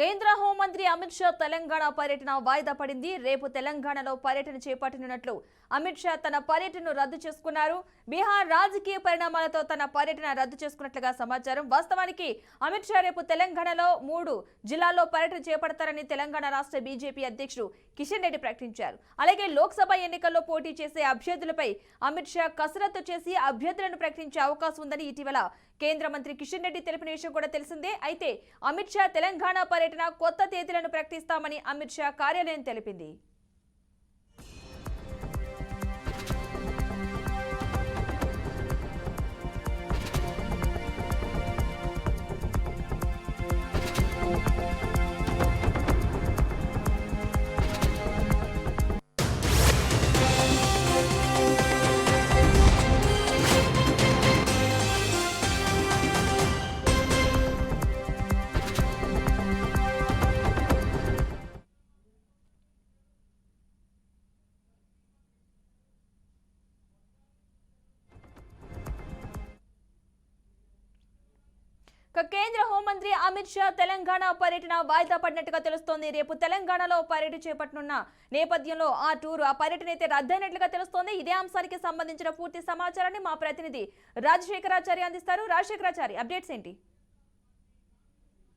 కేంద్ర హోంమంత్రి అమిత్ షా తెలంగాణ పర్యటన వాయిదా పడింది. రేపు తెలంగాణలో పర్యటన చేపట్టనున్నట్లు అమిత్ షా తన పర్యటనను రద్దు చేసుకున్నారు. బీహార్ రాజకీయ పరిణామాలతో తన పర్యటన రద్దు చేసుకున్నట్లుగా సమాచారం. వాస్తవానికి అమిత్ షా రేపు తెలంగాణలో 3 జిల్లాల్లో పర్యటన చేపడతారని తెలంగాణ రాష్ట్ర బీజేపీ అధ్యక్షుడు కిషన్ రెడ్డి ప్రకటించారు. అలాగే లోక్సభ ఎన్నికల్లో పోటీ చేసే అభ్యర్థులపై అమిత్ షా కసరత్తు చేసి అభ్యర్థులను ప్రకటించే అవకాశం ఉందని ఇటీవల కేంద్ర మంత్రి కిషన్ రెడ్డి తెలిపిన విషయం కూడా తెలిసిందే. అయితే అమిత్ షా తెలంగాణ పర్యటన కొత్త తేదీలను ప్రకటిస్తామని అమిత్ షా కార్యాలయం తెలిపింది. కేంద్ర హోంమంత్రి అమిత్ షా తెలంగాణ పర్యటన వాయిదా పడినట్టుగా తెలుస్తోంది. రేపు తెలంగాణలో పర్యటన చేపట్టనున్న నేపథ్యంలో ఆ పర్యటన అయితే రద్దయినట్లుగా తెలుస్తోంది. ఇదే అంశానికి సంబంధించిన పూర్తి సమాచారాన్ని మా ప్రతినిధి రాజశేఖరాచారి అందిస్తారు. రాజశేఖరాచారి, అప్డేట్స్ ఏంటి?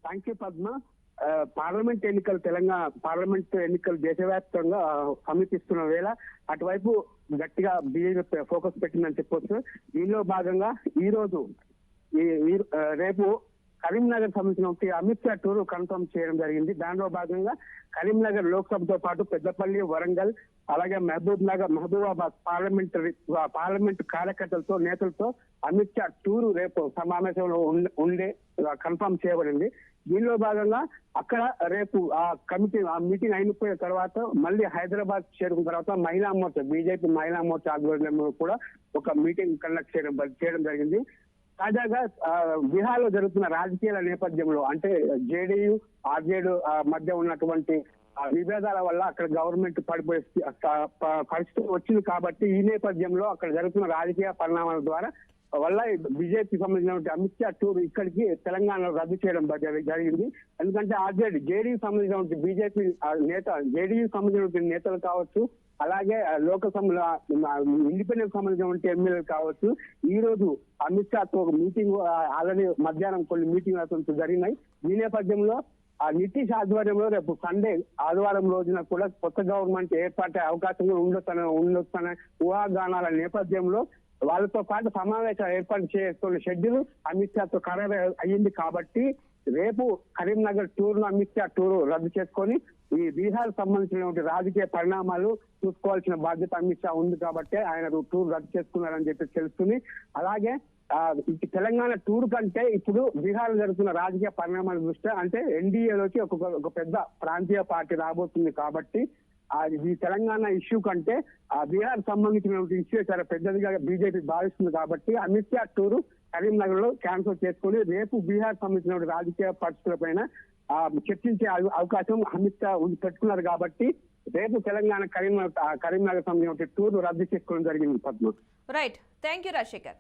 Thank you Padma. పార్లమెంట్ ఎన్నికలు దేశవ్యాప్తంగా సమీపిస్తున్న వేళ అటువైపు గట్టిగా బీజేపీ ఫోకస్ పెట్టిందని చెప్పొచ్చు. దీనిలో భాగంగా ఈ రోజు రేపు కరీంనగర్ సంబంధించిన అమిత్ షా టూర్ కన్ఫర్మ్ చేయడం జరిగింది. దానిలో భాగంగా కరీంనగర్ లోక్సభతో పాటు పెద్దపల్లి, వరంగల్, అలాగే మహబూబాబాద్ పార్లమెంట్ కార్యకర్తలతో నేతలతో అమిత్ షా టూరు రేపు సమావేశంలో కన్ఫర్మ్ చేయబడింది. దీనిలో భాగంగా అక్కడ రేపు ఆ మీటింగ్ అయిపోయిన తర్వాత మళ్ళీ హైదరాబాద్ చేరుకున్న తర్వాత బీజేపీ మహిళా మోర్చా ఆధ్వర్యంలో కూడా ఒక మీటింగ్ కండక్ట్ చేయడం జరిగింది. తాజాగా బీహార్ లో జరుగుతున్న రాజకీయాల నేపథ్యంలో అంటే జేడీయూ, ఆర్జేడీ మధ్య ఉన్నటువంటి విభేదాల వల్ల అక్కడ గవర్నమెంట్ పడిపోయే పరిస్థితి వచ్చింది. కాబట్టి ఈ నేపథ్యంలో అక్కడ జరుగుతున్న రాజకీయ పరిణామాల వల్ల బీజేపీ సంబంధించిన అమిత్ షా టూర్ ఇక్కడికి తెలంగాణలో రద్దు చేయడం జరిగింది. ఎందుకంటే జేడీయూ సంబంధించిన బీజేపీ జేడీయూ సంబంధించిన నేతలు కావచ్చు, అలాగే ఇండిపెండెంట్ సంబంధించిన ఎమ్మెల్యేలు కావచ్చు, ఈ రోజు అమిత్ షాతో ఒక మీటింగ్ ఆల్రెడీ మధ్యాహ్నం కొన్ని మీటింగ్లు జరిగినాయి. ఈ నేపథ్యంలో నితీష్ ఆధ్వర్యంలో రేపు ఆదివారం రోజున కూడా కొత్త గవర్నమెంట్ ఏర్పాటే అవకాశం ఉండొచ్చనే ఊహాగానాల నేపథ్యంలో వాళ్ళతో పాటు సమావేశాలు ఏర్పాటు చేసుకున్న షెడ్యూల్ అమిత్ షాతో ఖరారు అయ్యింది. కాబట్టి రేపు కరీంనగర్ టూర్ను అమిత్ షా టూర్ రద్దు చేసుకొని ఈ బీహార్ సంబంధించిన రాజకీయ పరిణామాలు చూసుకోవాల్సిన బాధ్యత అమిత్ షా ఉంది. కాబట్టి ఆయన టూర్ రద్దు చేసుకున్నారని చెప్పి తెలుస్తుంది. అలాగే తెలంగాణ టూర్ కంటే ఇప్పుడు బీహార్ జరుగుతున్న రాజకీయ పరిణామాల దృష్ట్యా అంటే ఎన్డీఏలోకి ఒక పెద్ద ప్రాంతీయ పార్టీ రాబోతుంది. కాబట్టి ఈ తెలంగాణ ఇష్యూ కంటే బీహార్ సంబంధించిన ఇష్యూ చాలా పెద్దదిగా బీజేపీ భావిస్తుంది. కాబట్టి అమిత్ షా టూరు కరీంనగర్ లో క్యాన్సిల్ చేసుకుని రేపు బీహార్ సంబంధించిన రాజకీయ పరిస్థితుల పైన చర్చించే అవకాశం అమిత్ షా పెట్టుకున్నారు. కాబట్టి రేపు తెలంగాణ కరీంనగర్ సంబంధించిన టూర్ రద్దు చేసుకోవడం జరిగింది. Padma. Right, thank you Rajasekhar.